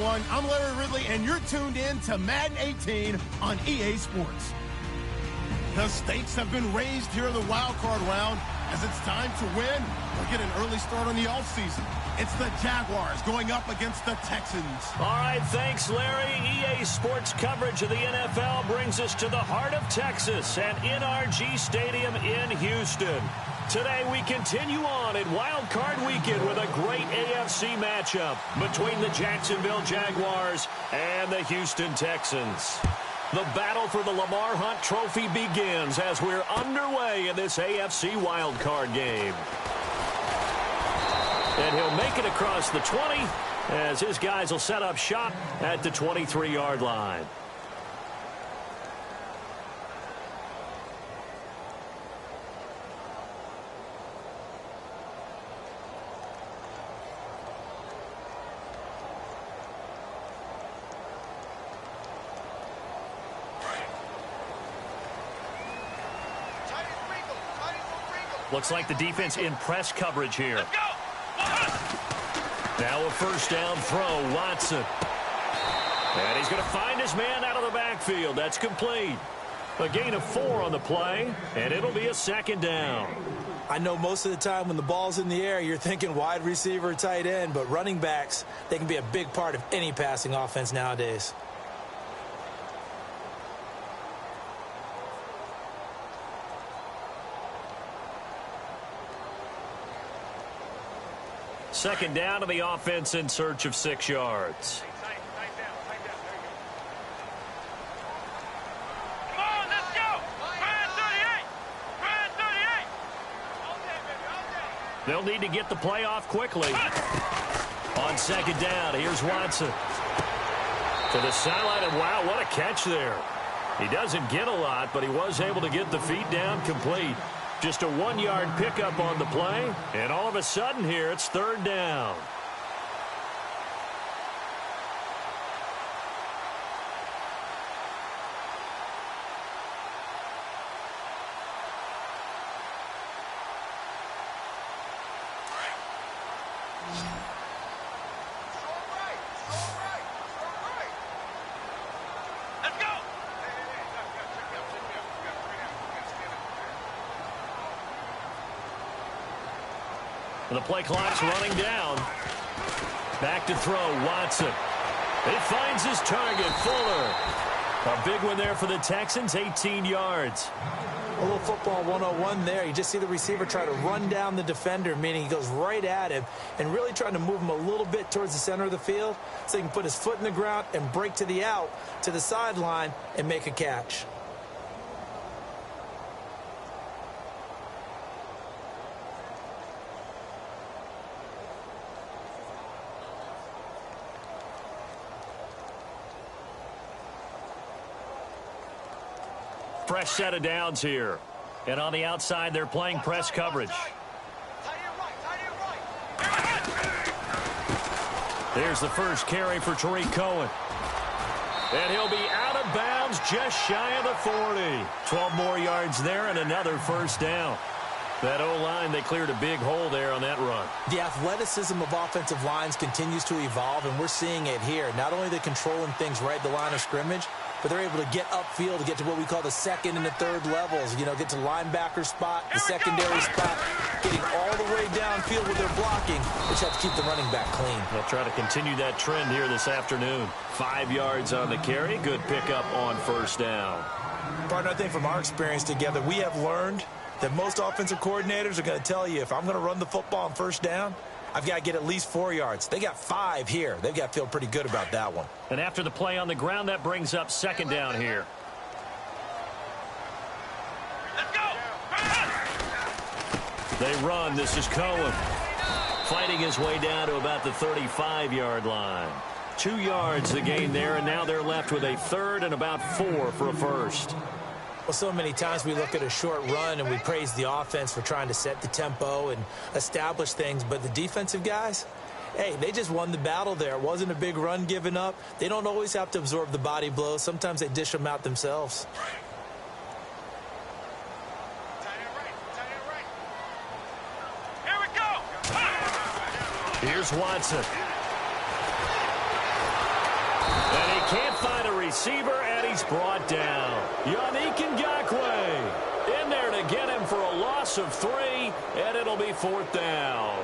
everyone. I'm Larry Ridley, and you're tuned in to Madden 18 on EA Sports. The stakes have been raised here in the wild card round as it's time to win or get an early start on the offseason. It's the Jaguars going up against the Texans. All right, thanks, Larry. EA Sports coverage of the NFL brings us to the heart of Texas at NRG Stadium in Houston. Today, we continue on in Wild Card Weekend with a great AFC matchup between the Jacksonville Jaguars and the Houston Texans. The battle for the Lamar Hunt Trophy begins as we're underway in this AFC Wild Card game. And he'll make it across the 20 as his guys will set up shop at the 23-yard line. Looks like the defense in press coverage here. Let's go! Now a first down throw, Watson. And he's going to find his man out of the backfield. That's complete. A gain of 4 on the play, and it'll be a second down. I know most of the time when the ball's in the air, you're thinking wide receiver, tight end, but running backs, they can be a big part of any passing offense nowadays. Second down to the offense in search of 6 yards. Tight down. There you go. Come on, let's go! Try 38! All day, baby, all day. They'll need to get the play off quickly. On second down, here's Watson. To the sideline, and wow, what a catch there. He doesn't get a lot, but he was able to get the feet down complete. Just a 1-yard pickup on the play, and all of a sudden here, it's third down. Let's go! The play clock's running down. Back to throw, Watson. He finds his target, Fuller. A big one there for the Texans, 18 yards. A little football 101 there. You just see the receiver try to run down the defender, meaning he goes right at him and really trying to move him a little bit towards the center of the field so he can put his foot in the ground and break to the out, to the sideline, and make a catch. Fresh set of downs here. And on the outside, they're playing press coverage. There's the first carry for Tariq Cohen. And he'll be out of bounds just shy of the 40. 12 more yards there and another first down. That O-line, they cleared a big hole there on that run. The athleticism of offensive lines continues to evolve, and we're seeing it here. Not only are they controlling things right at the line of scrimmage, but they're able to get upfield to get to what we call the second and the third levels. You know, get to linebacker spot, the secondary spot, getting all the way downfield with their blocking, which helps keep the running back clean. They'll try to continue that trend here this afternoon. 5 yards on the carry. Good pickup on first down. Partner, I think from our experience together, we have learned that most offensive coordinators are going to tell you, if I'm going to run the football on first down, I've got to get at least 4 yards. They got 5 here. They've got to feel pretty good about that one. And after the play on the ground, that brings up second down here. Let's go! They run. This is Cohen. Fighting his way down to about the 35-yard line. 2 yards the gain there, and now they're left with a third and about 4 for a first. Well, so many times we look at a short run and we praise the offense for trying to set the tempo and establish things, but the defensive guys, hey, they just won the battle there. It wasn't a big run given up. They don't always have to absorb the body blows. Sometimes they dish them out themselves. Here we go! Here's Watson. can't find a receiver, and he's brought down. Yannick Ngakoue in there to get him for a loss of 3, and it'll be 4th down.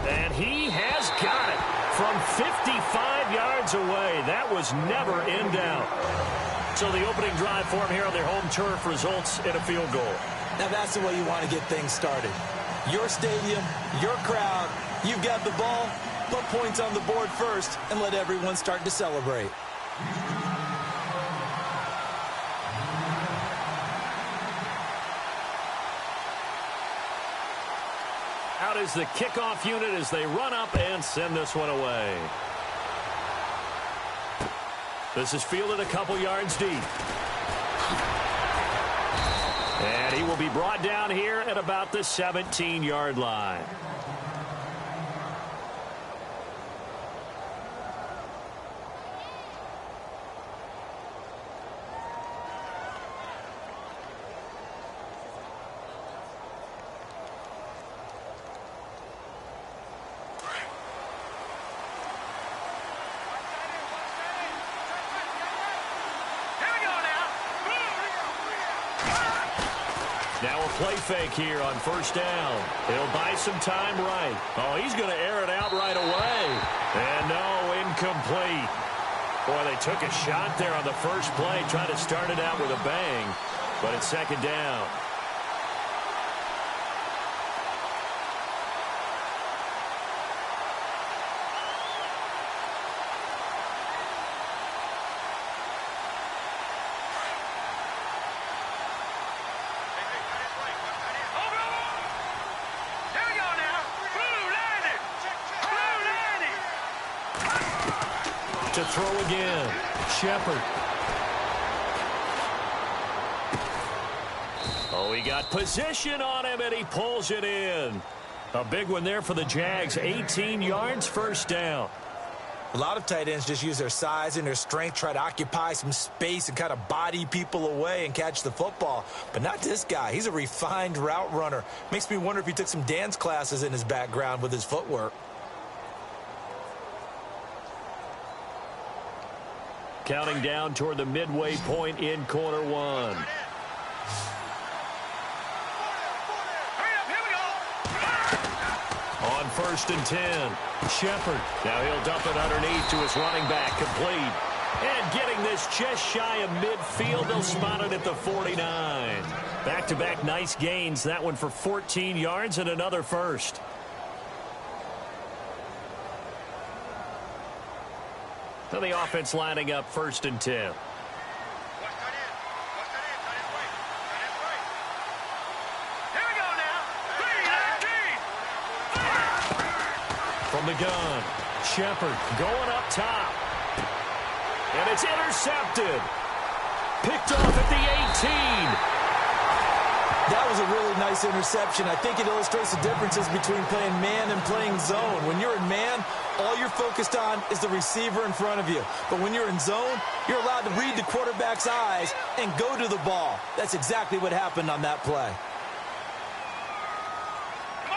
And he has got it from 55 yards away. That was never in doubt. So the opening drive for him here on their home turf results in a field goal. Now that's the way you want to get things started. Your stadium, your crowd, you've got the ball, put points on the board first, and let everyone start to celebrate. Out is the kickoff unit as they run up and send this one away. This is fielded a couple yards deep. And he will be brought down here at about the 17-yard line. Now a play fake here on 1st down. He'll buy some time right. Oh, he's going to air it out right away. And no, incomplete. Boy, they took a shot there on the first play, trying to start it out with a bang. But it's 2nd down. To throw again, Shepard. Oh, he got position on him, and he pulls it in. A big one there for the Jags. 18 yards, 1st down. A lot of tight ends just use their size and their strength, try to occupy some space and kind of body people away and catch the football. But not this guy. He's a refined route runner. Makes me wonder if he took some dance classes in his background with his footwork. Counting down toward the midway point in quarter 1. On 1st and 10, Shepard. Now he'll dump it underneath to his running back, complete. And getting this just shy of midfield, they'll spot it at the 49. Back-to-back nice gains, that one for 14 yards and another first. So the offense lining up 1st and 10. From the gun, Shepard going up top. And it's intercepted. Picked off at the 18. That was a really nice interception. I think it illustrates the differences between playing man and playing zone. When you're in man, all you're focused on is the receiver in front of you. But when you're in zone, you're allowed to read the quarterback's eyes and go to the ball. That's exactly what happened on that play.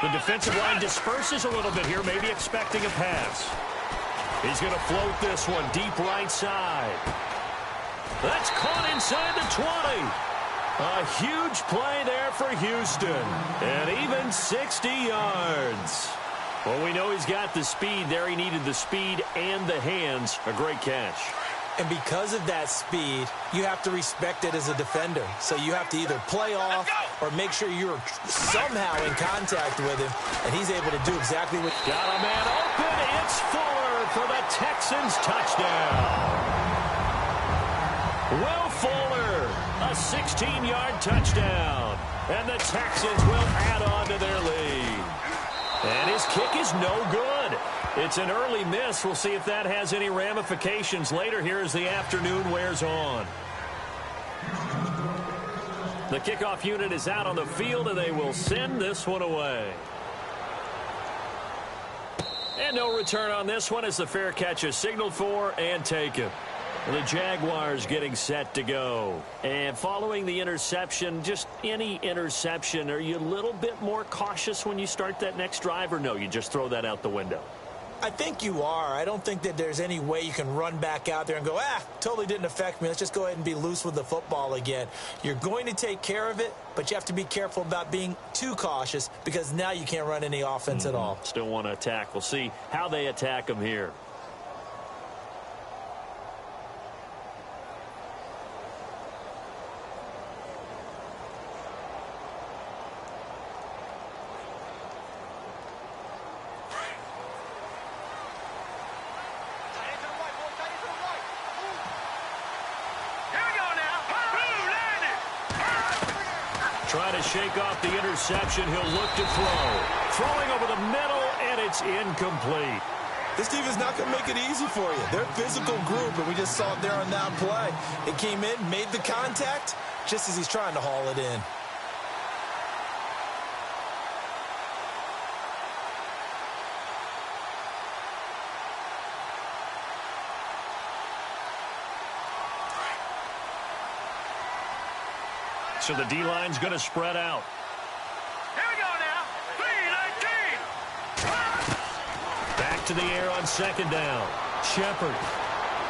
The defensive line disperses a little bit here, maybe expecting a pass. He's going to float this one deep right side. That's caught inside the 20. A huge play there for Houston. And even 60 yards. Well, we know he's got the speed there. He needed the speed and the hands. A great catch. And because of that speed, you have to respect it as a defender. So you have to either play off or make sure you're somehow in contact with him. And he's able to do exactly what... Got a man open. It's Fuller for the Texans touchdown. Will Fuller, a 16-yard touchdown. And the Texans will add on to their lead. And his kick is no good. It's an early miss. We'll see if that has any ramifications later here as the afternoon wears on. The kickoff unit is out on the field, and they will send this one away. And no return on this one as the fair catch is signaled for and taken. The Jaguars getting set to go. And following the interception, just any interception, are you a little bit more cautious when you start that next drive, or no, you just throw that out the window? I think you are. I don't think that there's any way you can run back out there and go, totally didn't affect me. Let's just go ahead and be loose with the football again. You're going to take care of it, but you have to be careful about being too cautious because now you can't run any offense at all. Still want to attack. We'll see how they attack them here. Trying to shake off the interception. He'll look to throw. Throwing over the middle, and it's incomplete. This team is not going to make it easy for you. They're a physical group, and we just saw it there on that play. It came in, made the contact, just as he's trying to haul it in. So the D-line's going to spread out. Here we go now. 3-19. Back to the air on second down. Shepard.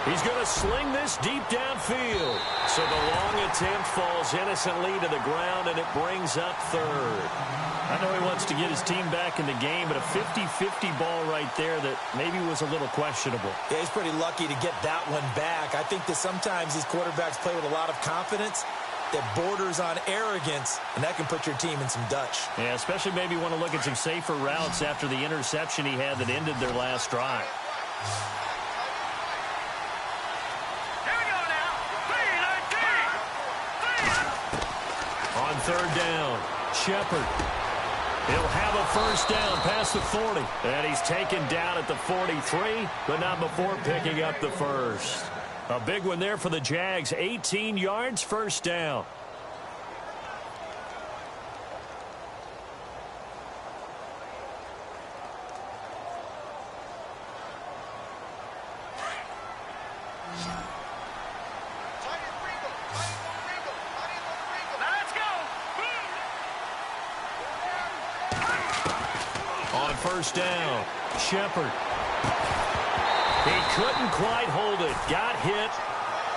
He's going to sling this deep downfield. So the long attempt falls innocently to the ground, and it brings up third. I know he wants to get his team back in the game, but a 50-50 ball right there that maybe was a little questionable. Yeah, he's pretty lucky to get that one back. I think that sometimes these quarterbacks play with a lot of confidence that borders on arrogance, and that can put your team in some Dutch. Yeah, especially maybe want to look at some safer routes after the interception he had that ended their last drive. Here we go now. 3-19. On third down, Shepard. He'll have a first down past the 40. And he's taken down at the 43, but not before picking up the first. A big one there for the Jags. 18 yards, first down. Let's go. On first down, Shepard. He couldn't quite hold it. Got hit.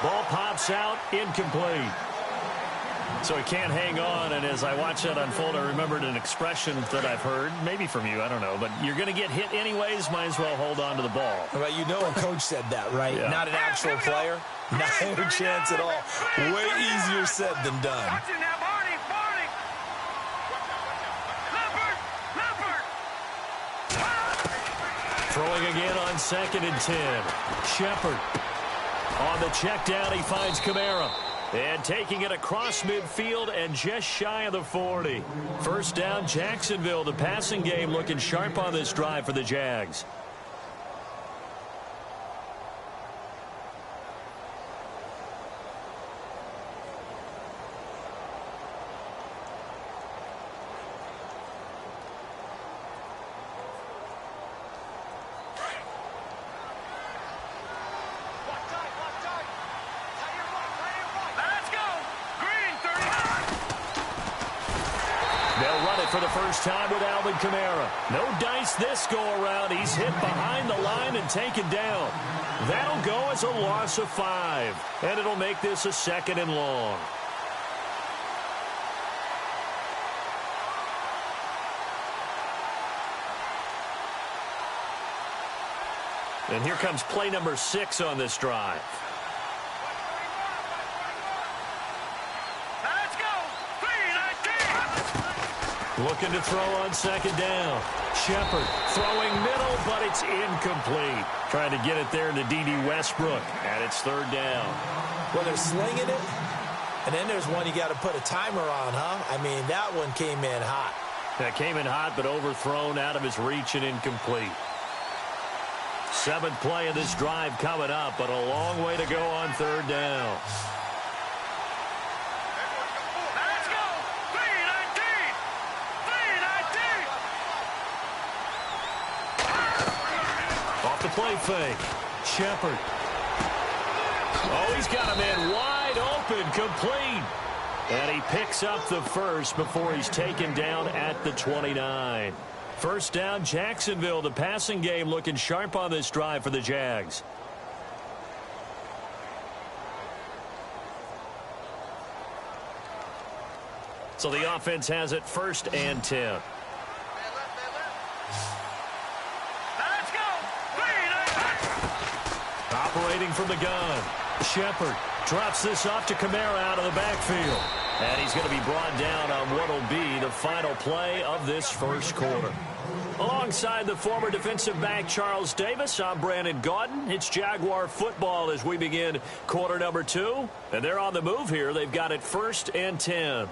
Ball pops out. Incomplete. So he can't hang on. And as I watch that unfold, I remembered an expression that I've heard, maybe from you, I don't know. But you're going to get hit anyways. Might as well hold on to the ball. Well, you know a coach said that, right? Yeah. Not an actual player. Not a chance at all. Way easier said than done. Watch it now, Barney. Barney. Leopard. Throwing again on 2nd and 10. Shepard. On the check down, he finds Kamara. And taking it across midfield and just shy of the 40. First down, Jacksonville. The passing game looking sharp on this drive for the Jags. For the first time with Alvin Kamara. No dice this go-around. He's hit behind the line and taken down. That'll go as a loss of 5. And it'll make this a 2nd and long. And here comes play number 6 on this drive. Looking to throw on 2nd down. Shepard throwing middle, but it's incomplete. Trying to get it there to D.D. Westbrook, and it's 3rd down. Well, they're slinging it, and then there's one you got to put a timer on, huh? I mean, that one came in hot. That came in hot, but overthrown out of his reach and incomplete. 7th play of this drive coming up, but a long way to go on 3rd down. Off the play fake. Shepard. Oh, he's got him in wide open, complete. And he picks up the first before he's taken down at the 29. First down, Jacksonville. The passing game looking sharp on this drive for the Jags. So the offense has it 1st and 10. Let's go. Operating from the gun. Shepard drops this off to Kamara out of the backfield. And he's going to be brought down on what will be the final play of this first quarter. Alongside the former defensive back Charles Davis, I'm Brandon Gaudin. It's Jaguar football as we begin quarter number 2. And they're on the move here. They've got it 1st and 10.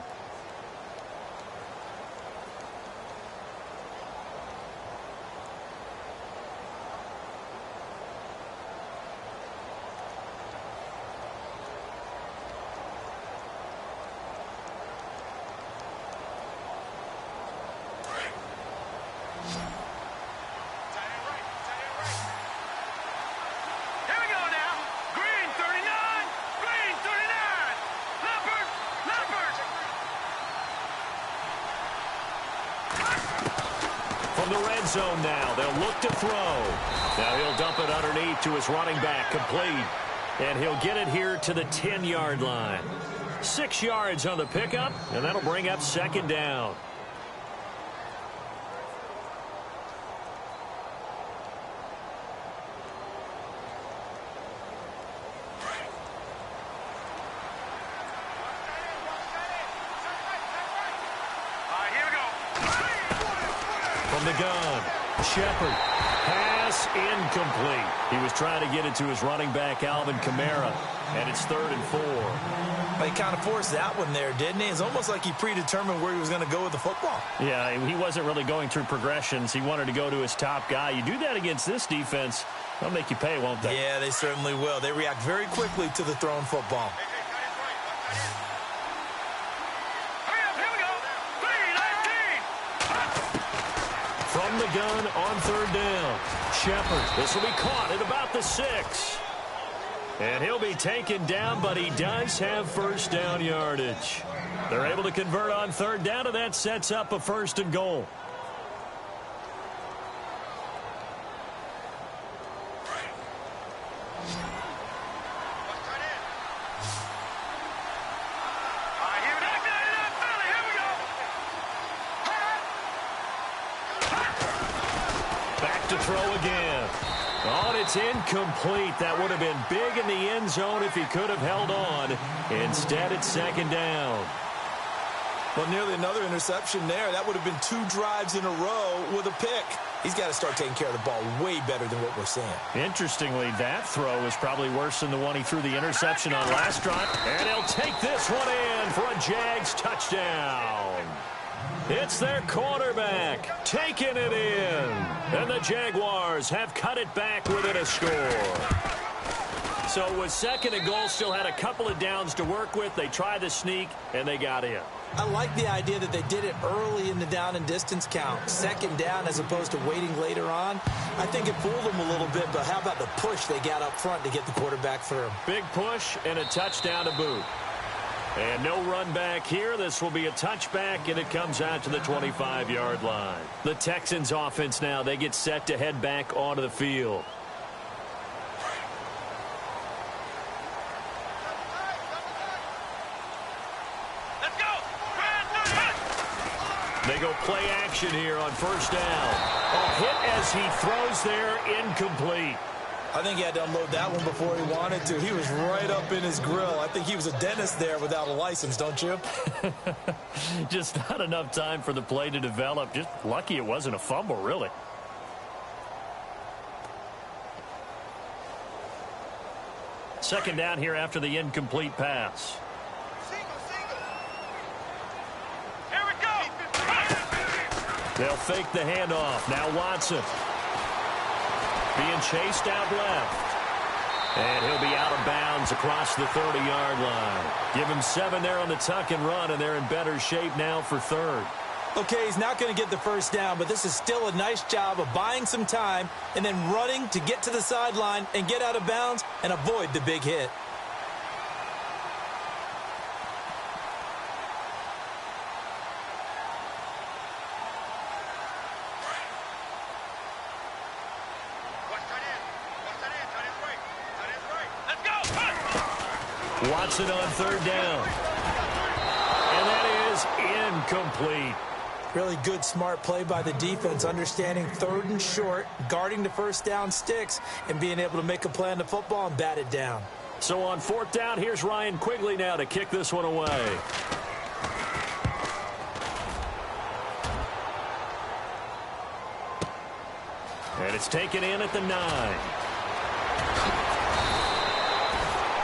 The red zone now. They'll look to throw. Now he'll dump it underneath to his running back, complete. And he'll get it here to the 10-yard line. 6 yards on the pickup, and that'll bring up 2nd down. From the gun, Shepard, pass incomplete. He was trying to get it to his running back, Alvin Kamara, and it's 3rd and 4. He kind of forced that one there, didn't he? It's almost like he predetermined where he was going to go with the football. Yeah, he wasn't really going through progressions. He wanted to go to his top guy. You do that against this defense, they'll make you pay, won't they? Yeah, they certainly will. They react very quickly to the thrown football. From the gun on 3rd down. Shepard, this will be caught at about the 6. And he'll be taken down, but he does have 1st down yardage. They're able to convert on 3rd down, and that sets up a 1st and goal. To throw again. Oh, and it's incomplete. That would have been big in the end zone if he could have held on. Instead, it's 2nd down. Well, nearly another interception there. That would have been 2 drives in a row with a pick. He's got to start taking care of the ball way better than what we're seeing. Interestingly, that throw is probably worse than the one he threw the interception on last drive. And he'll take this one in for a Jags touchdown. It's their quarterback taking it in. And the Jaguars have cut it back within a score. So with 2nd and goal, still had a couple of downs to work with. They tried the sneak, and they got in. I like the idea that they did it early in the down and distance count. 2nd down as opposed to waiting later on. I think it fooled them a little bit, but how about the push they got up front to get the quarterback through? Big push and a touchdown to boot. And no run back here. This will be a touchback, and it comes out to the 25-yard line. The Texans offense now, they get set to head back onto the field. Let's go. They go play action here on 1st down. A hit as he throws there, incomplete. I think he had to unload that one before he wanted to. He was right up in his grill. I think he was a dentist there without a license, don't you? Just not enough time for the play to develop. Just lucky it wasn't a fumble, really. Second down here after the incomplete pass. Here we go. They'll fake the handoff. Now Watson. Being chased out left. And he'll be out of bounds across the 30-yard line. Give him 7 there on the tuck and run, and they're in better shape now for 3rd. Okay, he's not going to get the 1st down, but this is still a nice job of buying some time and then running to get to the sideline and get out of bounds and avoid the big hit. Watson on third down. And that is incomplete. Really good, smart play by the defense, understanding third and short, guarding the first down sticks, and being able to make a play on the football and bat it down. So on fourth down, here's Ryan Quigley now to kick this one away. And it's taken in at the 9.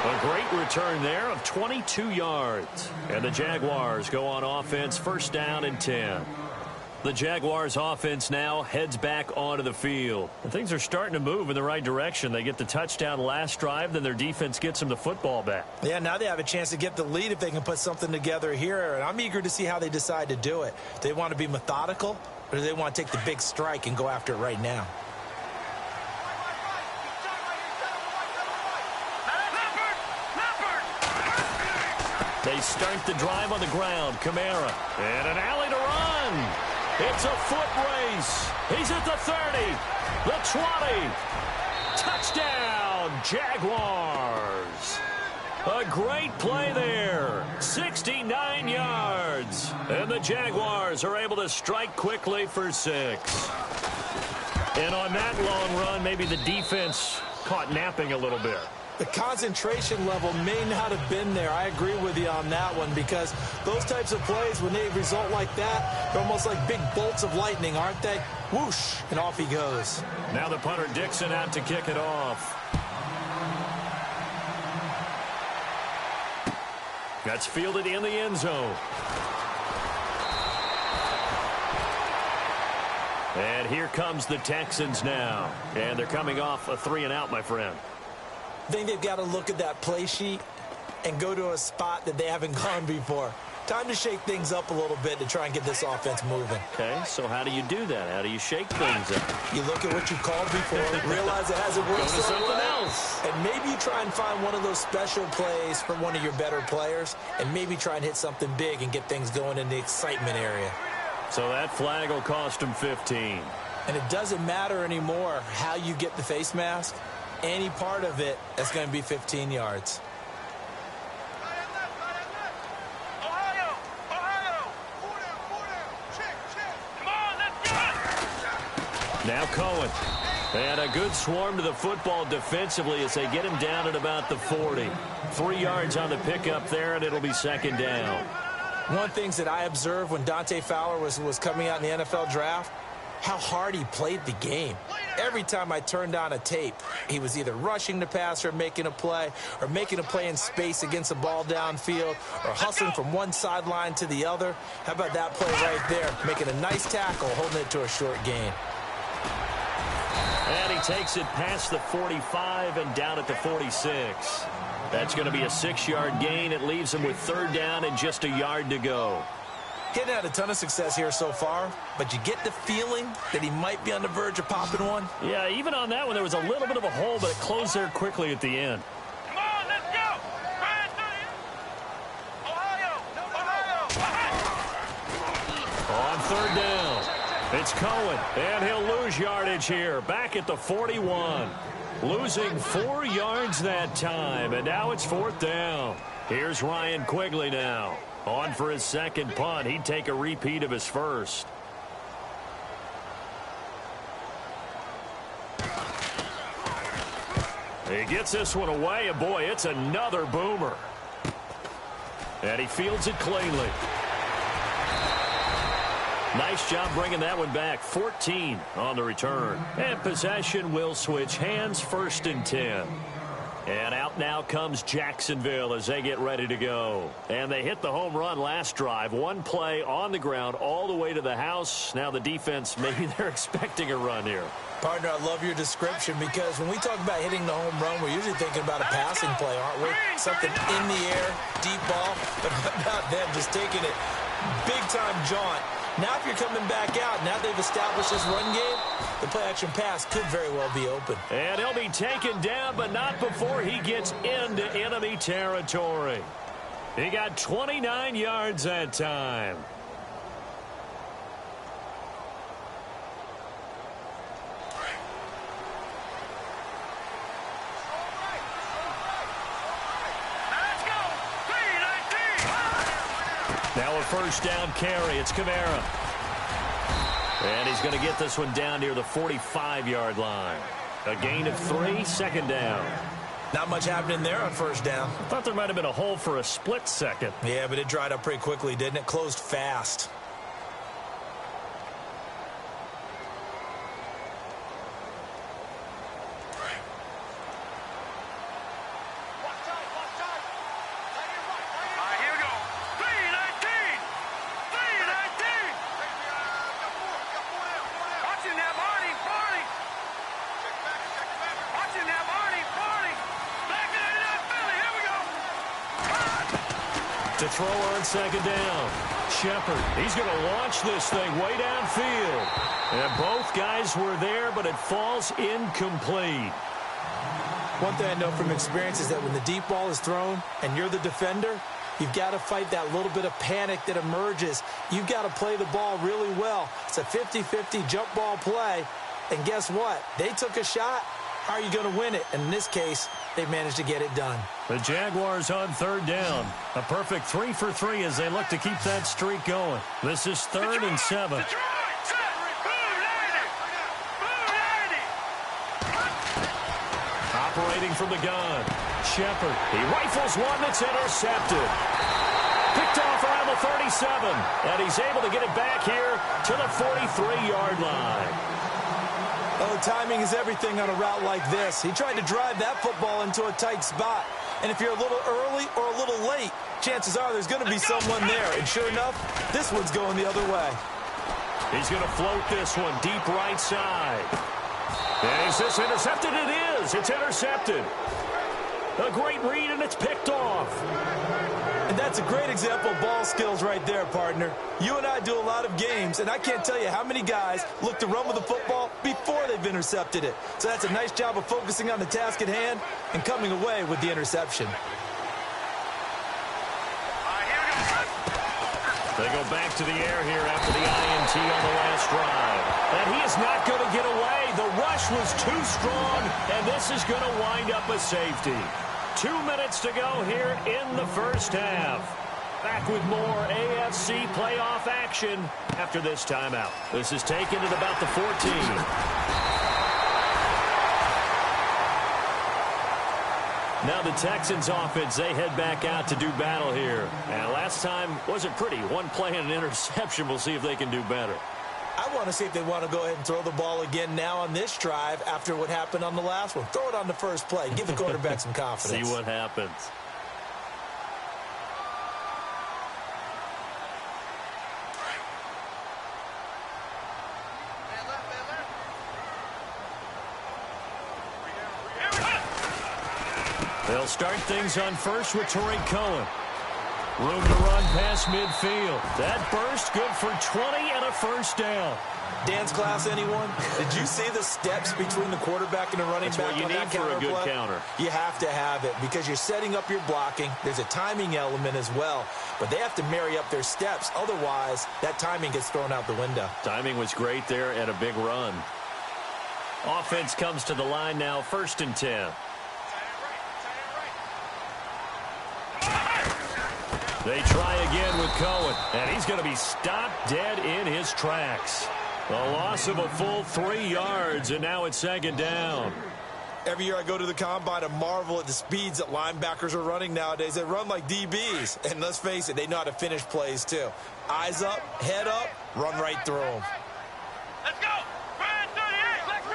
A great return there of 22 yards. And the Jaguars go on offense, first down and 10. The Jaguars offense now heads back onto the field. And things are starting to move in the right direction. They get the touchdown last drive, then their defense gets them the football back. Yeah, now they have a chance to get the lead if they can put something together here. And I'm eager to see how they decide to do it. Do they want to be methodical, or do they want to take the big strike and go after it right now? They start the drive on the ground. Kamara. And an alley to run. It's a foot race. He's at the 30. The 20. Touchdown, Jaguars. A great play there. 69 yards. And the Jaguars are able to strike quickly for 6. And on that long run, maybe the defense caught napping a little bit. The concentration level may not have been there. I agree with you on that one, because those types of plays, when they result like that, they're almost like big bolts of lightning, aren't they? Whoosh, and off he goes. Now the punter Dixon out to kick it off. That's fielded in the end zone. And here comes the Texans now. And they're coming off a 3-and-out, my friend. I think they've got to look at that play sheet and go to a spot that they haven't gone before. Time to shake things up a little bit to try and get this offense moving. Okay, so how do you do that? How do you shake things up? You look at what you called before, realize it hasn't worked Go to so something well, else. and maybe you try and find one of those special plays from one of your better players, and maybe try and hit something big and get things going in the excitement area. So that flag will cost him 15. And it doesn't matter anymore how you get the face mask. Any part of it, that's going to be 15 yards. Now Cohen. And a good swarm to the football defensively as they get him down at about the 40. 3 yards on the pickup there, and it'll be second down. One of the things that I observed when Dante Fowler was coming out in the NFL draft, how hard he played the game. Every time I turned on a tape, he was either rushing the passer, making a play, or making a play in space against the ball downfield, or hustling from one sideline to the other. How about that play right there, making a nice tackle, holding it to a short gain. And he takes it past the 45 and down at the 46. That's going to be a 6-yard gain. It leaves him with third down and just a yard to go. He hadn't had a ton of success here so far, but you get the feeling that he might be on the verge of popping one. Yeah, even on that one, there was a little bit of a hole, but it closed there quickly at the end. Come on, let's go! Ohio! On third down, it's Cohen, and he'll lose yardage here, back at the 41. Losing 4 yards that time, and now it's fourth down. Here's Ryan Quigley now. On for his second punt. He'd take a repeat of his first. He gets this one away, and boy, it's another boomer. And he fields it cleanly. Nice job bringing that one back. 14 on the return. And possession will switch hands, first and 10. And out now comes Jacksonville as they get ready to go. And they hit the home run last drive. One play on the ground all the way to the house. Now the defense, maybe they're expecting a run here. Partner, I love your description, because when we talk about hitting the home run, we're usually thinking about a passing play, aren't we? Something in the air, deep ball. But what about them just taking it big-time jaunt? Now if you're coming back out, now they've established this run game, the play-action pass could very well be open. And he'll be taken down, but not before he gets into enemy territory. He got 29 yards that time. Let's go! Now a first down carry. It's Kamara. And he's going to get this one down near the 45-yard line. A gain of 3, second down. Not much happening there on first down. I thought there might have been a hole for a split second. Yeah, but it dried up pretty quickly, didn't it? Closed fast. To throw on second down. Shepard, he's going to launch this thing way downfield. And both guys were there, but it falls incomplete. One thing I know from experience is that when the deep ball is thrown and you're the defender, you've got to fight that little bit of panic that emerges. You've got to play the ball really well. It's a 50-50 jump ball play. And guess what? They took a shot. How are you going to win it? And in this case, they managed to get it done. The Jaguars on third down. A perfect 3 for 3 as they look to keep that streak going. This is 3rd and 7. Operating from the gun. Shepard. He rifles one that's intercepted. Picked off around the 37. And he's able to get it back here to the 43-yard line. Oh, timing is everything on a route like this. He tried to drive that football into a tight spot. And if you're a little early or a little late, chances are there's going to be someone there. And sure enough, this one's going the other way. He's going to float this one deep right side. And is this intercepted? It is. It's intercepted. A great read, and it's picked off. And that's a great example of ball skills right there, partner. You and I do a lot of games, and I can't tell you how many guys look to run with the football before they've intercepted it. So that's a nice job of focusing on the task at hand and coming away with the interception. They go back to the air here after the INT on the last drive. And he is not going to get away. The rush was too strong, and this is going to wind up a safety. 2 minutes to go here in the first half. Back with more AFC playoff action after this timeout. This is taken at about the 14. Now the Texans offense, they head back out to do battle here. And last time wasn't pretty. One play and an interception. We'll see if they can do better. I want to see if they want to go ahead and throw the ball again now on this drive after what happened on the last one. Throw it on the first play. Give the quarterback some confidence. See what happens. They'll start things on first with Tariq Cohen. Room to run past midfield. That burst good for 20 and a first down. Dance class, anyone? Did you see the steps between the quarterback and the running That's back what you on need that for a good play? counter. You have to have it because you're setting up your blocking. There's a timing element as well, but they have to marry up their steps. Otherwise, that timing gets thrown out the window. Timing was great there and a big run. Offense comes to the line now, 1st and 10. They try again with Cohen, and he's going to be stopped dead in his tracks. A loss of a full 3 yards, and now it's 2nd down. Every year I go to the combine and marvel at the speeds that linebackers are running nowadays. They run like DBs, and let's face it, they know how to finish plays too. Eyes up, head up, run right through them. Let's go! 38! Let's go!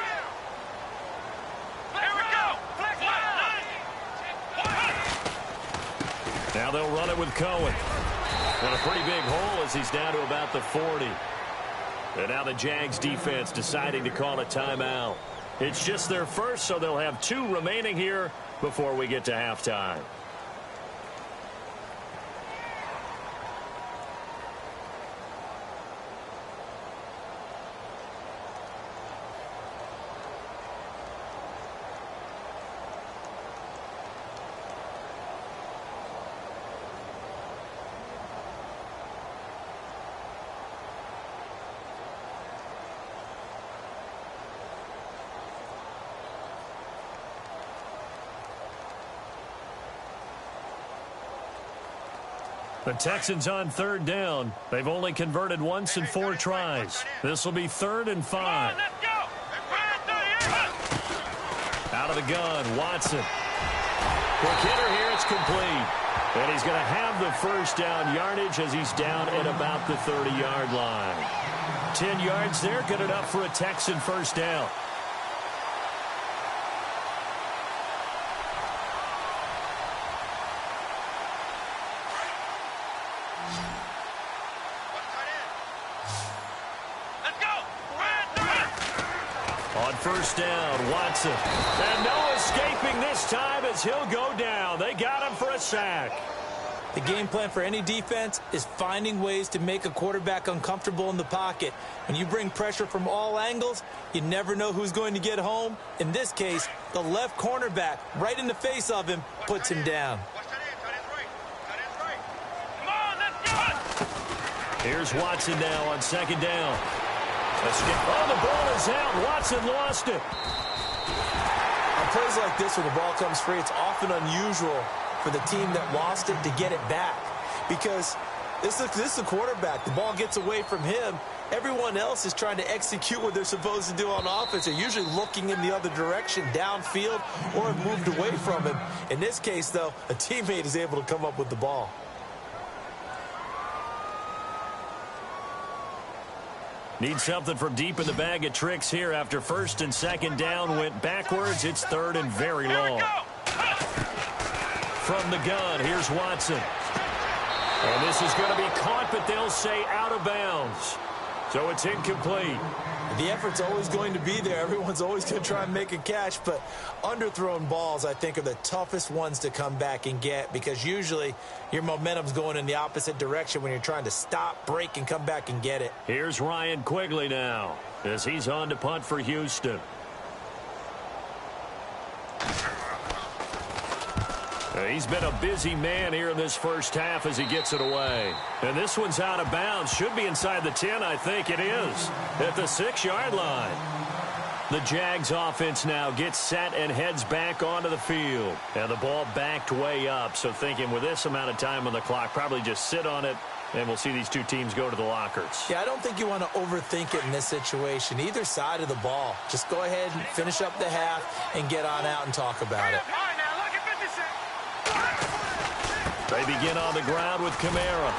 Here we go! Now they'll run it with Cohen. And a pretty big hole as he's down to about the 40. And now the Jags defense deciding to call a timeout. It's just their first, so they'll have 2 remaining here before we get to halftime. The Texans on third down. They've only converted once in 4 tries. This will be 3rd and 5. Let's go. Out of the gun, Watson. Quick hitter here, it's complete. And he's going to have the first down yardage as he's down at about the 30-yard line. 10 yards there, good enough for a Texan first down. On first down, Watson. And no escaping this time as he'll go down. They got him for a sack. The game plan for any defense is finding ways to make a quarterback uncomfortable in the pocket. When you bring pressure from all angles, you never know who's going to get home. In this case, the left cornerback, right in the face of him, puts him down. Here's Watson now on second down. Oh, the ball is out. Watson lost it. On plays like this where the ball comes free, it's often unusual for the team that lost it to get it back. Because this is a quarterback. The ball gets away from him. Everyone else is trying to execute what they're supposed to do on offense. They're usually looking in the other direction, downfield, or have moved away from him. In this case, though, a teammate is able to come up with the ball. Need something from deep in the bag of tricks here after first and second down went backwards. It's 3rd and very long. From the gun, here's Watson. And this is going to be caught, but they'll say out of bounds. So it's incomplete. The effort's always going to be there. Everyone's always going to try and make a catch, but underthrown balls, I think, are the toughest ones to come back and get because usually your momentum's going in the opposite direction when you're trying to stop, break, and come back and get it. Here's Ryan Quigley now as he's on to punt for Houston. He's been a busy man here in this first half as he gets it away. And this one's out of bounds. Should be inside the 10, I think it is. At the 6-yard line. The Jags offense now gets set and heads back onto the field. And the ball backed way up. So thinking with this amount of time on the clock, probably just sit on it. And we'll see these two teams go to the lockers. Yeah, I don't think you want to overthink it in this situation. Either side of the ball. Just go ahead and finish up the half and get on out and talk about it. They begin on the ground with Kamara.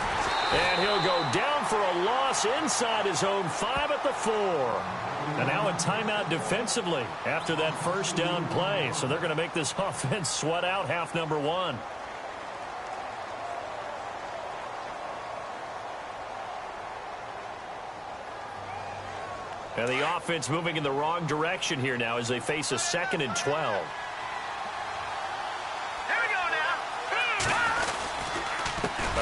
And he'll go down for a loss inside his own 5 at the 4. And now a timeout defensively after that first down play. So they're going to make this offense sweat out half number 1. And the offense moving in the wrong direction here now as they face a 2nd and 12.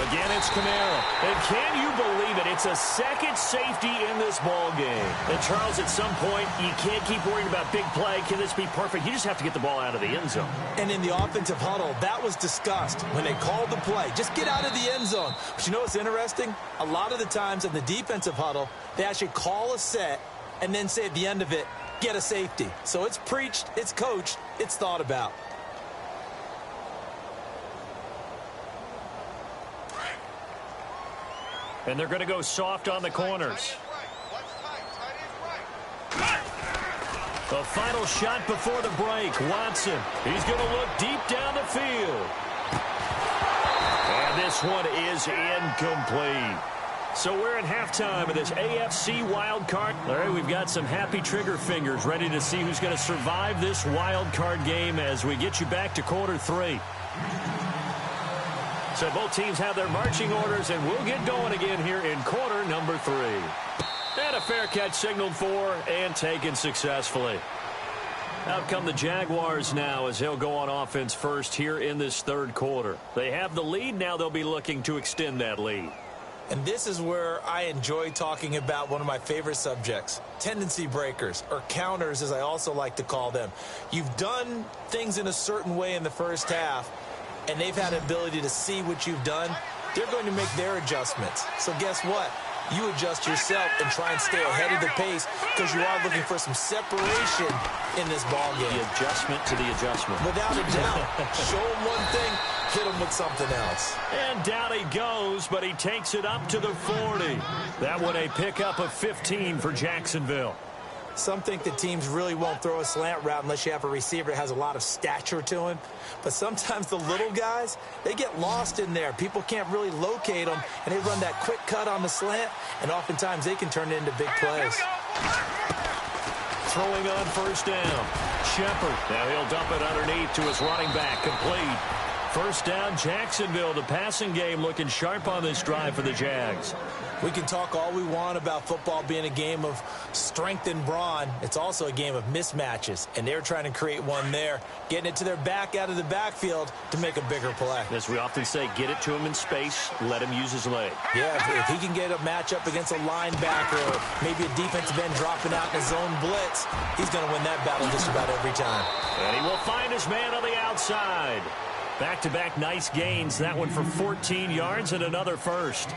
Again, it's Kamara. And can you believe it? It's a second safety in this ball game. And, Charles, at some point, you can't keep worrying about big play. Can this be perfect? You just have to get the ball out of the end zone. And in the offensive huddle, that was discussed when they called the play. Just get out of the end zone. But you know what's interesting? A lot of the times in the defensive huddle, they actually call a set and then say at the end of it, get a safety. So it's preached, it's coached, it's thought about. And they're going to go soft on the corners. The final shot before the break. Watson. He's going to look deep down the field. And this one is incomplete. So we're at halftime of this AFC wild card. All right, we've got some happy trigger fingers ready to see who's going to survive this wild card game as we get you back to quarter 3. So both teams have their marching orders, and we'll get going again here in quarter number 3. And a fair catch signaled for and taken successfully. Out come the Jaguars now as they'll go on offense first here in this third quarter. They have the lead. Now they'll be looking to extend that lead. And this is where I enjoy talking about one of my favorite subjects, tendency breakers, or counters as I also like to call them. You've done things in a certain way in the first half, and they've had an ability to see what you've done. They're going to make their adjustments. So guess what? you adjust yourself and try and stay ahead of the pace because you are looking for some separation in this ball game. The adjustment to the adjustment. Without a doubt. Show him one thing, hit him with something else. And down he goes, but he takes it up to the 40. That one a pickup of 15 for Jacksonville. Some think that teams really won't throw a slant route unless you have a receiver that has a lot of stature to him. But sometimes the little guys, they get lost in there. People can't really locate them, and they run that quick cut on the slant, and oftentimes they can turn it into big plays. Throwing on first down. Shepard. Now he'll dump it underneath to his running back. Complete. First down, Jacksonville. The passing game looking sharp on this drive for the Jags. We can talk all we want about football being a game of strength and brawn. It's also a game of mismatches, and they're trying to create one there, getting it to their back out of the backfield to make a bigger play. As we often say, get it to him in space, let him use his leg. Yeah, if he can get a matchup against a linebacker or maybe a defensive end dropping out in a zone blitz, he's going to win that battle just about every time. And he will find his man on the outside. Back-to-back nice gains. That one for 14 yards and another first.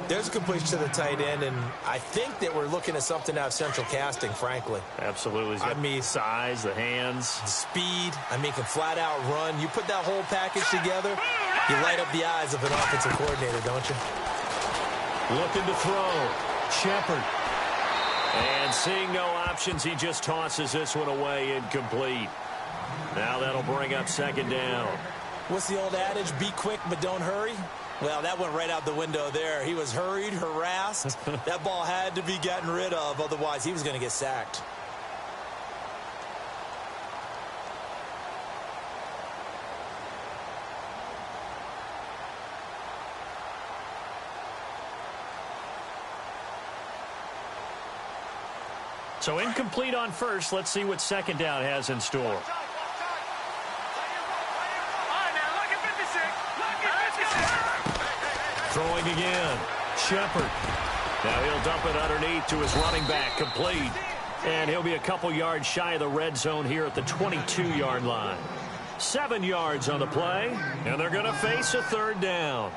There's a completion to the tight end, and I think that we're looking at something out of central casting, frankly. Absolutely. I mean, size, the hands. The speed. I mean, can flat out run. You put that whole package together, you light up the eyes of an offensive coordinator, don't you? Looking to throw. Shepard. And seeing no options, he just tosses this one away, incomplete. Now that'll bring up second down. What's the old adage? Be quick, but don't hurry? Well, that went right out the window there. He was hurried, harassed. That ball had to be gotten rid of, otherwise he was going to get sacked. So incomplete on first. Let's see what second down has in store. Throwing again. Shepard. Now he'll dump it underneath to his running back. Complete. And he'll be a couple yards shy of the red zone here at the 22-yard line. 7 yards on the play. And they're going to face a third down.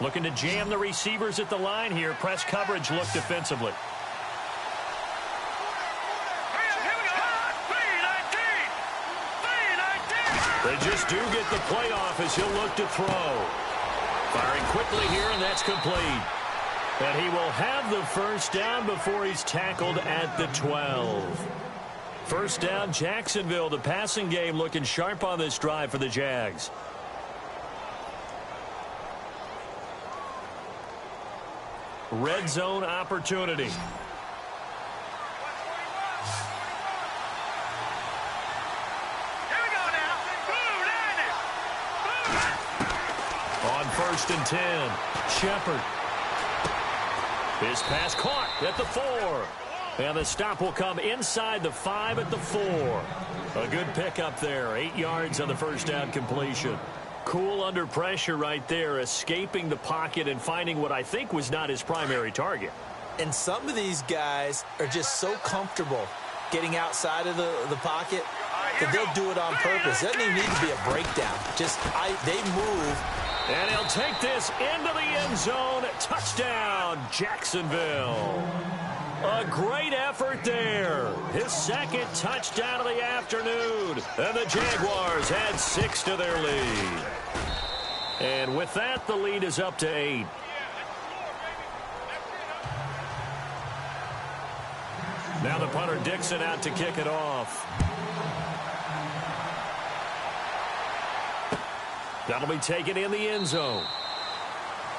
Looking to jam the receivers at the line here. Press coverage look defensively. They just do get the play off as he'll look to throw. Firing quickly here, and that's complete. And he will have the first down before he's tackled at the 12. First down, Jacksonville. The passing game looking sharp on this drive for the Jags. Red zone opportunity. On first and 10, Shepard. His pass caught at the 4. And the stop will come inside the 5 at the 4. A good pickup there. 8 yards on the first down completion. Cool under pressure right there, escaping the pocket and finding what I think was not his primary target. And some of these guys are just so comfortable getting outside of the pocket that they'll do it on purpose. It doesn't even need to be a breakdown. Just they move. And he'll take this into the end zone. Touchdown, Jacksonville. A great effort there. His second touchdown of the afternoon. And the Jaguars add 6 to their lead. And with that, the lead is up to 8. Now the punter Dixon out to kick it off. That'll be taken in the end zone.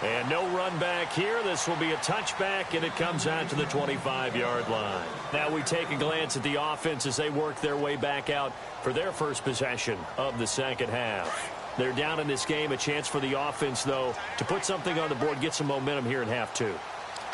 And no run back here. This will be a touchback, and it comes out to the 25-yard line. Now we take a glance at the offense as they work their way back out for their first possession of the second half. They're down in this game. A chance for the offense, though, to put something on the board, get some momentum here in half 2.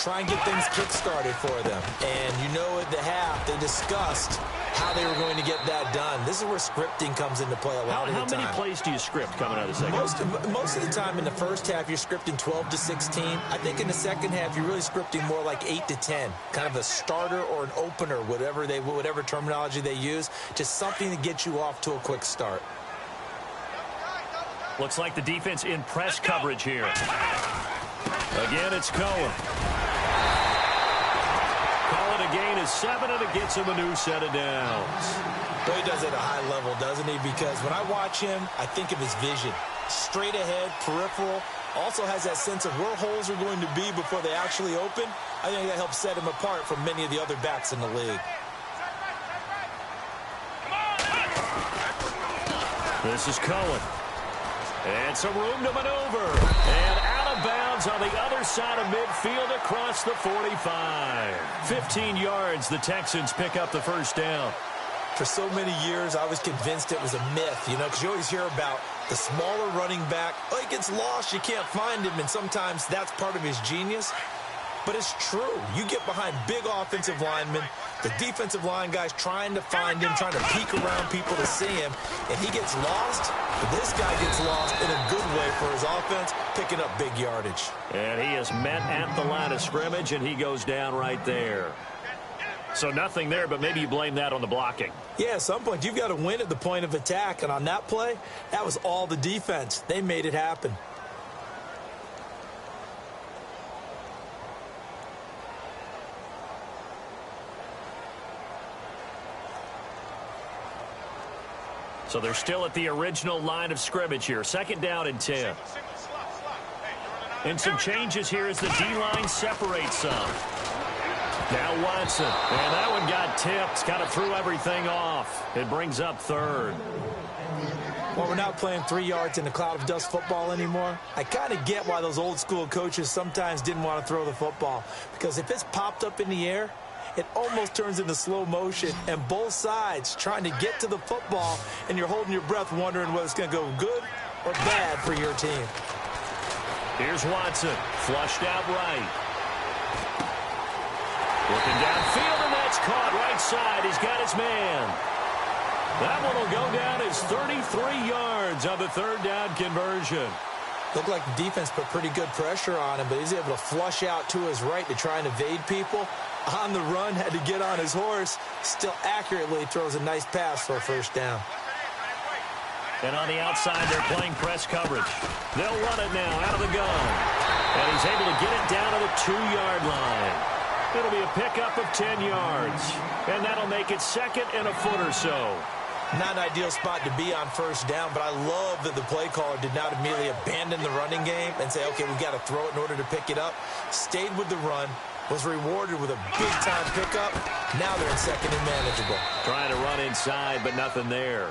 try and get things kick-started for them. And you know at the half, they discussed how they were going to get that done. This is where scripting comes into play a lot of the time. How many plays do you script coming out of the second? Most of the time in the first half, you're scripting 12 to 16. I think in the second half, you're really scripting more like 8 to 10. Kind of a starter or an opener, whatever terminology they use. Just something to get you off to a quick start. Looks like the defense in press coverage here. Again, it's Cohen. Call it a gain is 7, and it gets him a new set of downs. Well, he does it at a high level, doesn't he? Because when I watch him, I think of his vision. Straight ahead, peripheral. Also has that sense of where holes are going to be before they actually open. I think that helps set him apart from many of the other backs in the league. This is Cohen. And some room to maneuver. And out of bounds on the other side of midfield across the 45. 15 yards, the Texans pick up the first down. For so many years, I was convinced it was a myth, because you always hear about the smaller running back. Oh, he gets lost, you can't find him, and sometimes that's part of his genius. But it's true. You get behind big offensive linemen, the defensive line guys trying to find him, trying to peek around people to see him, and he gets lost. But this guy gets lost in a good way for his offense, picking up big yardage. And he is met at the line of scrimmage, and he goes down right there. So nothing there, but maybe you blame that on the blocking. Yeah, at some point, you've got to win at the point of attack, and on that play, that was all the defense. They made it happen. So they're still at the original line of scrimmage here. Second down and 10. And some changes here as the D-line separates some. Now Watson. And that one got tipped. Kind of threw everything off. It brings up third. Well, we're not playing 3 yards in a cloud of dust football anymore. I kind of get why those old school coaches sometimes didn't want to throw the football. Because if it's popped up in the air, it almost turns into slow motion, and both sides trying to get to the football, and you're holding your breath wondering whether it's going to go good or bad for your team. Here's Watson, flushed out right. Looking downfield, and that's caught right side. He's got his man. That one will go down as 33 yards on the third down conversion. Looked like the defense put pretty good pressure on him, but he's able to flush out to his right to try and evade people. On the run, had to get on his horse. Still accurately throws a nice pass for a first down. And on the outside, they're playing press coverage. They'll run it now out of the gun. And he's able to get it down to the 2-yard line. It'll be a pickup of 10 yards. And that'll make it second and a foot or so. Not an ideal spot to be on first down, but I love that the play caller did not immediately abandon the running game and say, okay, we've got to throw it in order to pick it up. Stayed with the run, was rewarded with a big-time pickup. Now they're in second and manageable. Trying to run inside, but nothing there.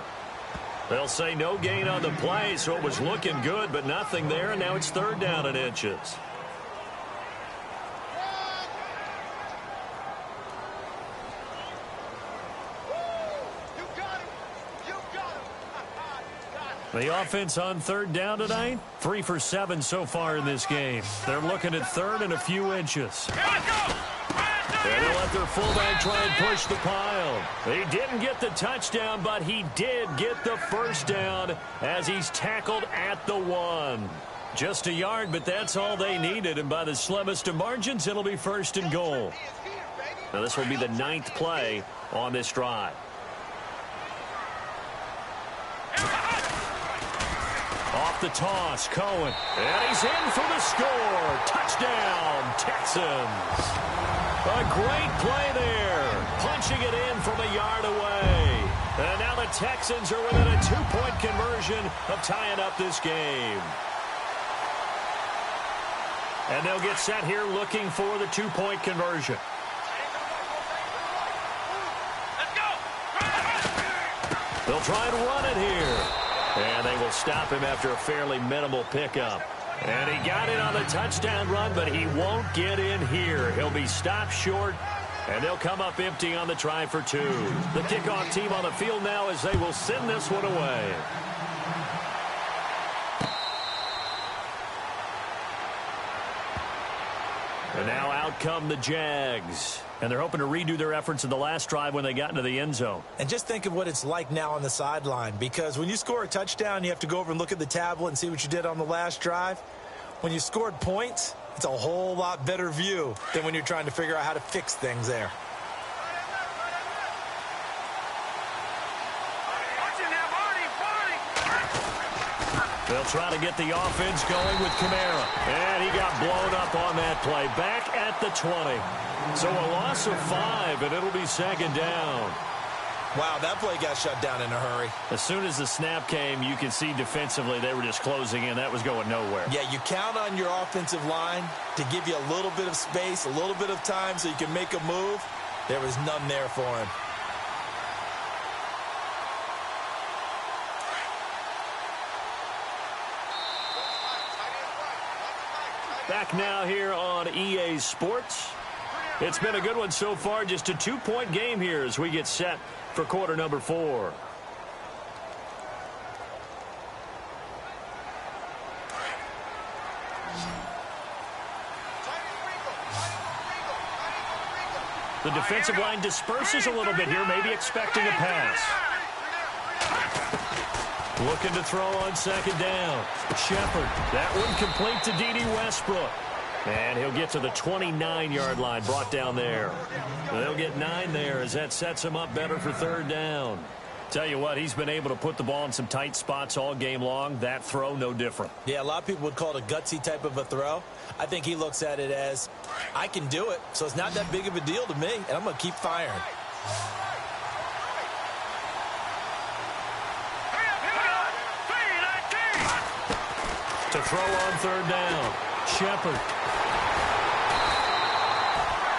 They'll say no gain on the play, so it was looking good, but nothing there, and now it's third down and inches. The offense on third down tonight, 3 for 7 so far in this game. They're looking at third and a few inches. And they'll let their fullback try and push the pile. He didn't get the touchdown, but he did get the first down as he's tackled at the 1. Just a yard, but that's all they needed, and by the slimmest of margins, it'll be first and goal. Now this will be the 9th play on this drive. Off the toss, Cohen. And he's in for the score. Touchdown, Texans. A great play there. Punching it in from a yard away. And now the Texans are within a 2-point conversion of tying up this game. And they'll get set here looking for the 2-point conversion. They'll try and run it here. And they will stop him after a fairly minimal pickup. And he got it on the touchdown run, but he won't get in here. He'll be stopped short, and they'll come up empty on the try for 2. The kickoff team on the field now as they will send this one away. And now out come the Jags. And they're hoping to redo their efforts in the last drive when they got into the end zone. And just think of what it's like now on the sideline, because when you score a touchdown, you have to go over and look at the tablet and see what you did on the last drive. When you scored points, it's a whole lot better view than when you're trying to figure out how to fix things there. They'll try to get the offense going with Kamara. And he got blown up on that play. Back at the 20. So a loss of 5, and it'll be second down. Wow, that play got shut down in a hurry. As soon as the snap came, you can see defensively they were just closing in. That was going nowhere. Yeah, you count on your offensive line to give you a little bit of space, a little bit of time so you can make a move. There was none there for him. Back now here on EA Sports. It's been a good one so far. Just a 2-point game here as we get set for quarter number 4. The defensive line disperses a little bit here, maybe expecting a pass. Looking to throw on second down. Shepard. That one complete to D.D. Westbrook. And he'll get to the 29-yard line, brought down there. They'll get 9 there as that sets him up better for third down. Tell you what, he's been able to put the ball in some tight spots all game long. That throw, no different. Yeah, a lot of people would call it a gutsy type of a throw. I think he looks at it as, I can do it, so it's not that big of a deal to me, and I'm going to keep firing. To throw on third down. Shepard.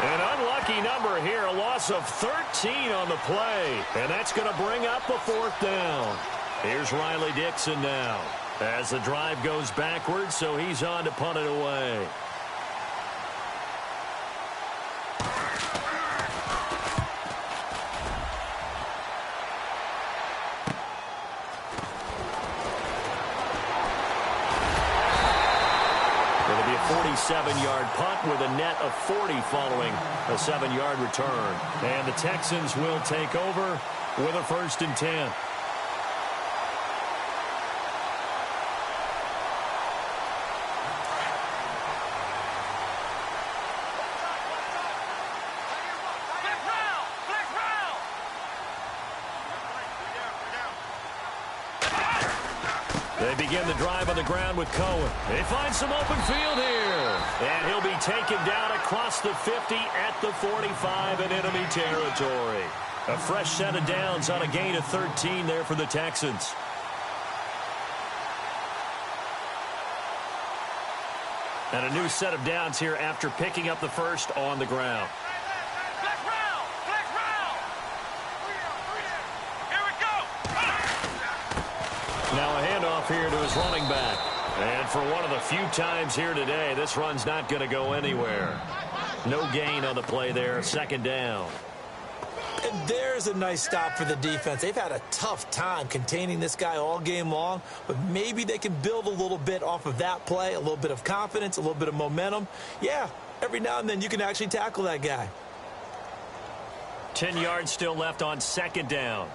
An unlucky number here, a loss of 13 on the play. And that's going to bring up a fourth down. Here's Riley Dixon now as the drive goes backwards, so he's on to punt it away. It'll be a 47-yard punt with a net of 40 following a 7-yard return. And the Texans will take over with a 1st and 10. They begin the drive on the ground with Cohen. They find some open field here. And he'll be taken down across the 50 at the 45 in enemy territory. A fresh set of downs on a gain of 13 there for the Texans. And a new set of downs here after picking up the first on the ground. Now a handoff here to his running back. And for one of the few times here today, this run's not going to go anywhere. No gain on the play there, 2nd down. And there's a nice stop for the defense. They've had a tough time containing this guy all game long, but maybe they can build a little bit off of that play, a little bit of confidence, a little bit of momentum. Yeah, every now and then you can actually tackle that guy. 10 yards still left on 2nd down.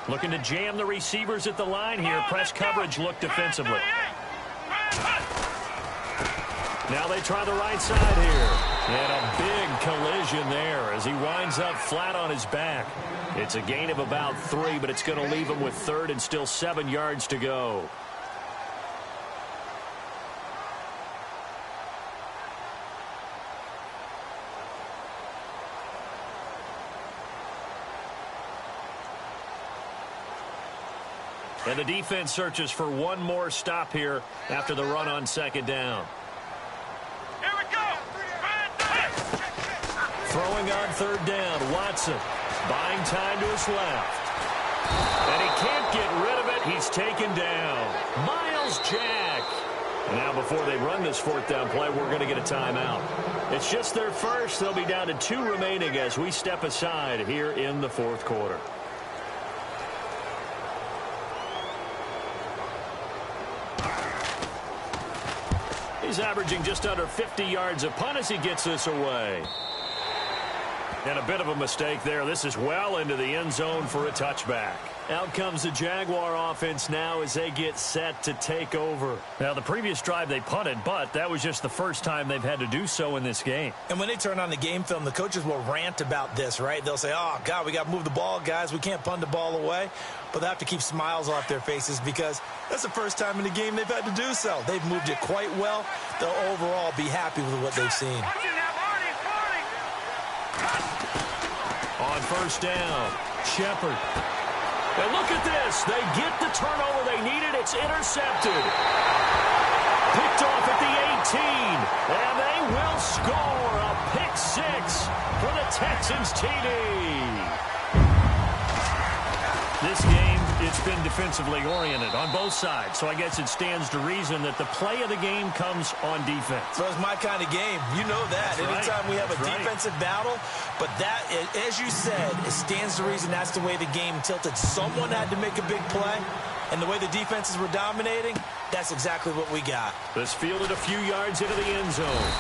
Looking to jam the receivers at the line here. Press coverage look defensively. Now they try the right side here. And a big collision there as he winds up flat on his back. It's a gain of about 3, but it's going to leave him with 3rd and still 7 yards to go. And the defense searches for one more stop here after the run on 2nd down. Here we go. Throwing on 3rd down, Watson. Buying time to his left. And he can't get rid of it. He's taken down. Miles Jack. Now before they run this 4th down play, we're going to get a timeout. It's just their first. They'll be down to 2 remaining as we step aside here in the 4th quarter. He's averaging just under 50 yards a punt as he gets this away. And a bit of a mistake there. This is well into the end zone for a touchback. Out comes the Jaguar offense now as they get set to take over. Now, the previous drive they punted, but that was just the first time they've had to do so in this game. And when they turn on the game film, the coaches will rant about this, right? They'll say, oh, God, we got to move the ball, guys. We can't punt the ball away. But they have to keep smiles off their faces because that's the first time in the game they've had to do so. They've moved it quite well. They'll overall be happy with what they've seen. On first down, Shepard. And look at this. They get the turnover they needed. It's intercepted. Picked off at the 18. And they will score a pick six for the Texans TD. This game, it's been defensively oriented on both sides. So I guess it stands to reason that the play of the game comes on defense. So it's my kind of game. You know that. That's Anytime we have a right. defensive battle. But that, as you said, it stands to reason that's the way the game tilted. Someone had to make a big play. And the way the defenses were dominating, that's exactly what we got. This fielded a few yards into the end zone.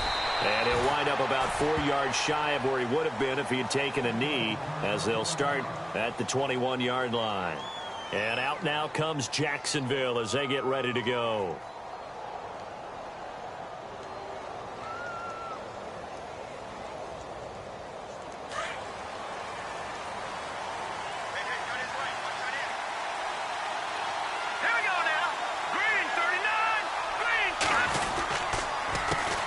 And he'll wind up about 4 yards shy of where he would have been if he had taken a knee, as they'll start at the 21-yard line. And out now comes Jacksonville as they get ready to go.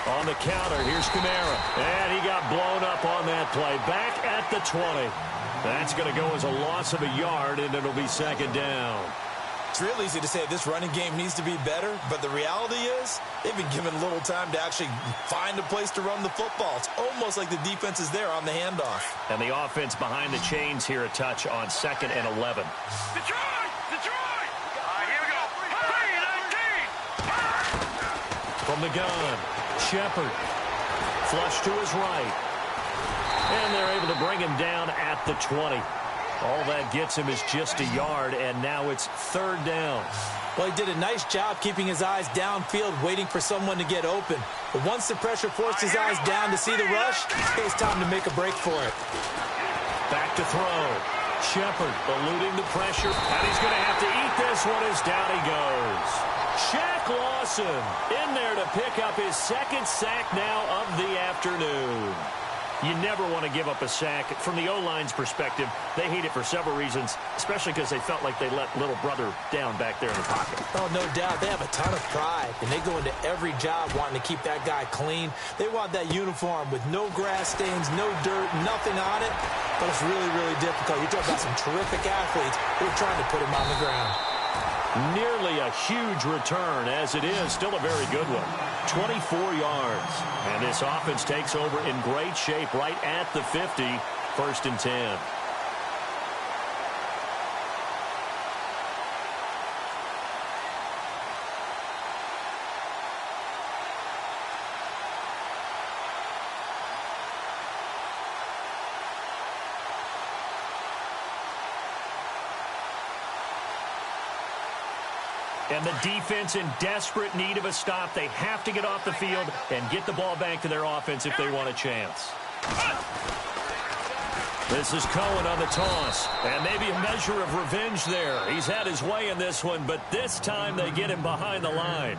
On the counter, here's Kamara. And he got blown up on that play. Back at the 20. That's going to go as a loss of a yard, and it'll be second down. It's real easy to say this running game needs to be better, but the reality is they've been given little time to actually find a place to run the football. It's almost like the defense is there on the handoff. And the offense behind the chains here a touch on 2nd and 11. Detroit! Detroit! Here we go. 3-19. From the gun, Shepard. Flush to his right. And they're able to bring him down at the 20. All that gets him is just a yard, and now it's third down. Well, he did a nice job keeping his eyes downfield, waiting for someone to get open. But once the pressure forced his eyes down to see the rush, it's time to make a break for it. Back to throw. Shepard eluding the pressure, and he's going to have to eat this one as down he goes. Shaq Lawson in there to pick up his second sack now of the afternoon. You never want to give up a sack. From the O-line's perspective, they hate it for several reasons, especially because they felt like they let little brother down back there in the pocket. Oh, no doubt. They have a ton of pride, and they go into every job wanting to keep that guy clean. They want that uniform with no grass stains, no dirt, nothing on it. But it's really, really difficult. You're talking about some terrific athletes who are trying to put him on the ground. Nearly a huge return, as it is still a very good one. 24 yards. And this offense takes over in great shape right at the 50. 1st and 10. And the defense in desperate need of a stop. They have to get off the field and get the ball back to their offense if they want a chance. This is Cohen on the toss. And maybe a measure of revenge there. He's had his way in this one, but this time they get him behind the line.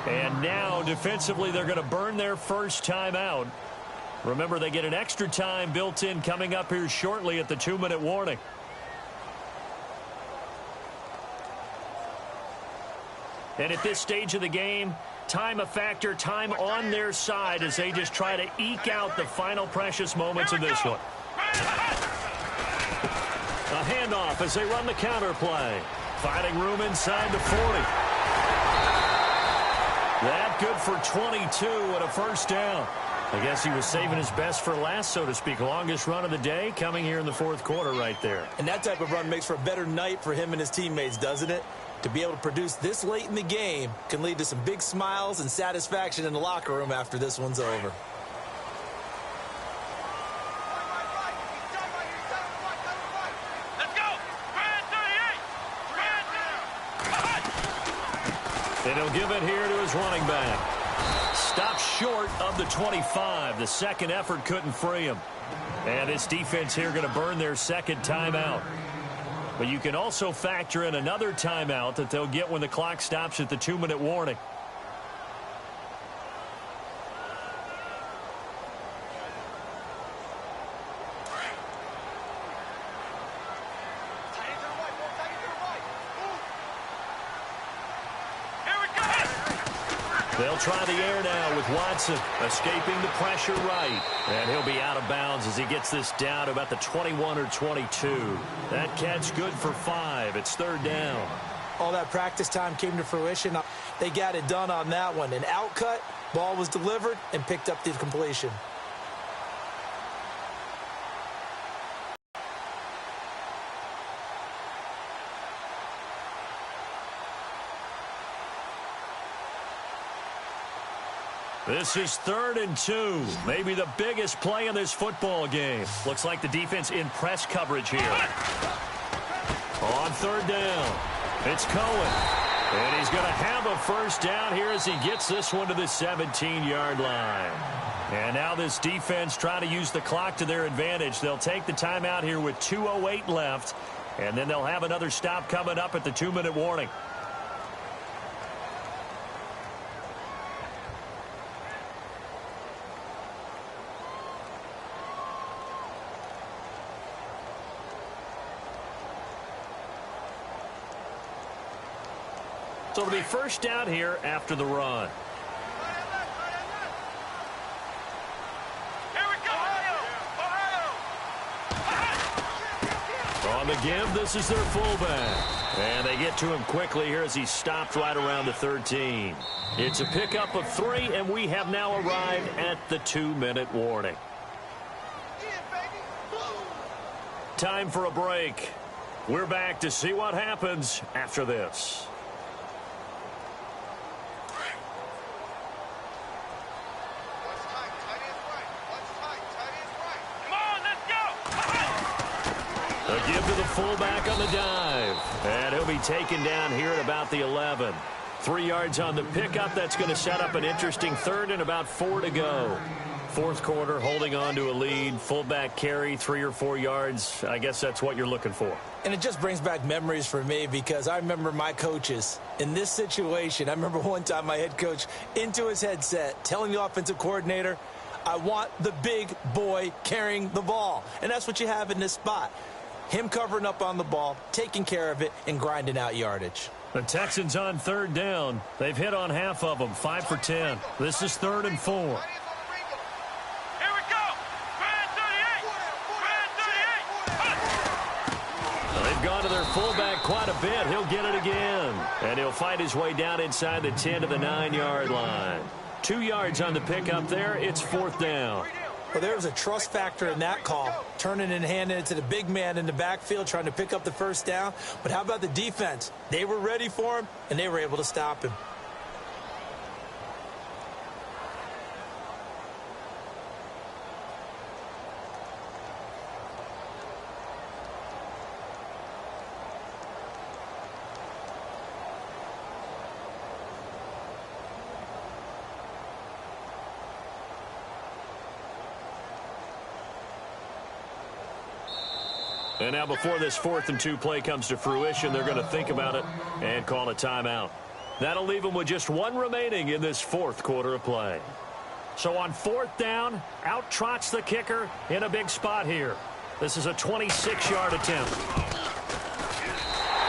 And now, defensively, they're going to burn their first time out. Remember, they get an extra time built in coming up here shortly at the 2-minute warning. And at this stage of the game, time a factor, time on their side as they just try to eke out the final precious moments of this one. A handoff as they run the counter play. Finding room inside the 40. That good for 22 and a first down. I guess he was saving his best for last, so to speak. Longest run of the day coming here in the 4th quarter right there. And that type of run makes for a better night for him and his teammates, doesn't it? To be able to produce this late in the game can lead to some big smiles and satisfaction in the locker room after this one's over. Let's go. 38. And he'll give it here to his running back. Stopped short of the 25. The second effort couldn't free him. And this defense here going to burn their second timeout. But you can also factor in another timeout that they'll get when the clock stops at the 2-minute warning. They'll try the air now with Watson escaping the pressure right. And he'll be out of bounds as he gets this down to about the 21 or 22. That catch good for 5. It's third down. All that practice time came to fruition. They got it done on that one. An outcut, ball was delivered, and picked up the completion. This is 3rd and 2. Maybe the biggest play in this football game. Looks like the defense in press coverage here. On 3rd down, it's Cohen. And he's going to have a first down here as he gets this one to the 17-yard line. And now this defense trying to use the clock to their advantage. They'll take the timeout here with 2:08 left. And then they'll have another stop coming up at the 2-minute warning. So it'll be first down here after the run. Here we go! On the give, this is their fullback. And they get to him quickly here as he stopped right around the 13. It's a pickup of 3, and we have now arrived at the 2-minute warning. Time for a break. We're back to see what happens after this. A give to the fullback on the dive. And he'll be taken down here at about the 11. 3 yards on the pickup. That's going to set up an interesting 3rd and about 4 to go. 4th quarter, holding on to a lead. Fullback carry, 3 or 4 yards. I guess that's what you're looking for. And it just brings back memories for me because I remember my coaches in this situation. I remember one time my head coach into his headset telling the offensive coordinator, I want the big boy carrying the ball. And that's what you have in this spot. Him covering up on the ball, taking care of it, and grinding out yardage. The Texans on 3rd down. They've hit on half of them, 5 for 10. This is 3rd and 4. Here we go! Brad 38! They've gone to their fullback quite a bit. He'll get it again. And he'll fight his way down inside the 10 to the 9-yard line. 2 yards on the pickup there. It's 4th down. Well, there was a trust factor in that call, turning and handing it to the big man in the backfield, trying to pick up the first down. But how about the defense? They were ready for him, and they were able to stop him. And now before this 4th and 2 play comes to fruition, they're going to think about it and call a timeout. That'll leave them with just 1 remaining in this 4th quarter of play. So on 4th down, out trots the kicker in a big spot here. This is a 26-yard attempt.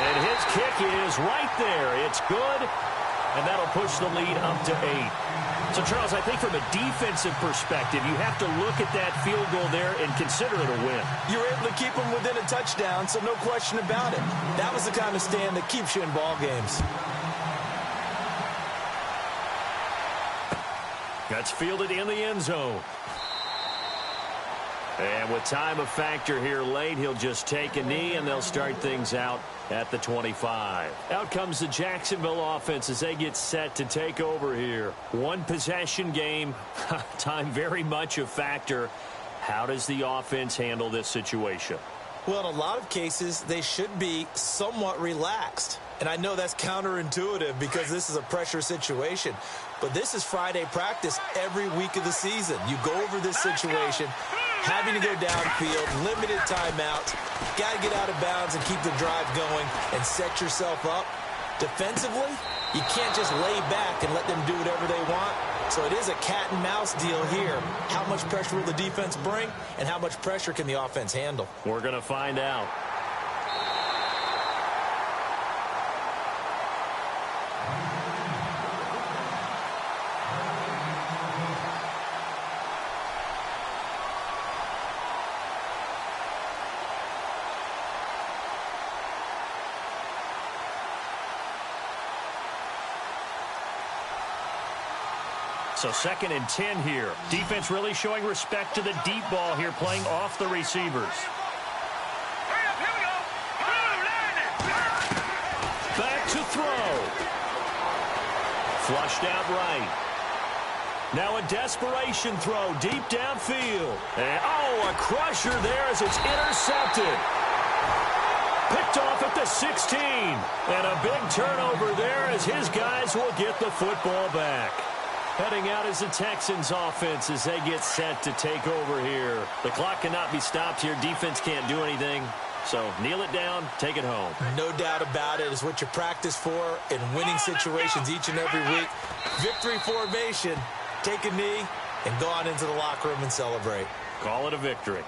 And his kick is right there. It's good, and that'll push the lead up to 8. So, Charles, I think from a defensive perspective, you have to look at that field goal there and consider it a win. You were able to keep them within a touchdown, so no question about it. That was the kind of stand that keeps you in ball games. That's fielded in the end zone. And with time of factor here late, he'll just take a knee, and they'll start things out at the 25. Out comes the Jacksonville offense as they get set to take over here. 1 possession game. Time very much a factor. How does the offense handle this situation? Well, in a lot of cases, they should be somewhat relaxed. And I know that's counterintuitive because this is a pressure situation. But this is Friday practice every week of the season. You go over this situation, having to go downfield, limited timeouts, got to get out of bounds and keep the drive going and set yourself up. Defensively, you can't just lay back and let them do whatever they want. So it is a cat and mouse deal here. How much pressure will the defense bring, and how much pressure can the offense handle? We're going to find out. So 2nd and 10 here. Defense really showing respect to the deep ball here, playing off the receivers. Back to throw. Flushed out right. Now a desperation throw deep downfield. And, a crusher there as it's intercepted. Picked off at the 16. And a big turnover there as his guys will get the football back. Heading out is the Texans offense as they get set to take over here. The clock cannot be stopped here. Defense can't do anything. So kneel it down, take it home. No doubt about it. It's what you practice for in winning situations each and every week. Victory formation. Take a knee and go on into the locker room and celebrate. Call it a victory.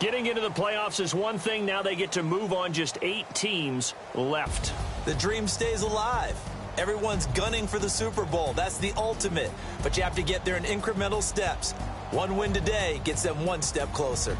Getting into the playoffs is one thing. Now they get to move on. Just 8 teams left. The dream stays alive. Everyone's gunning for the Super Bowl. That's the ultimate. But you have to get there in incremental steps. One win today gets them one step closer.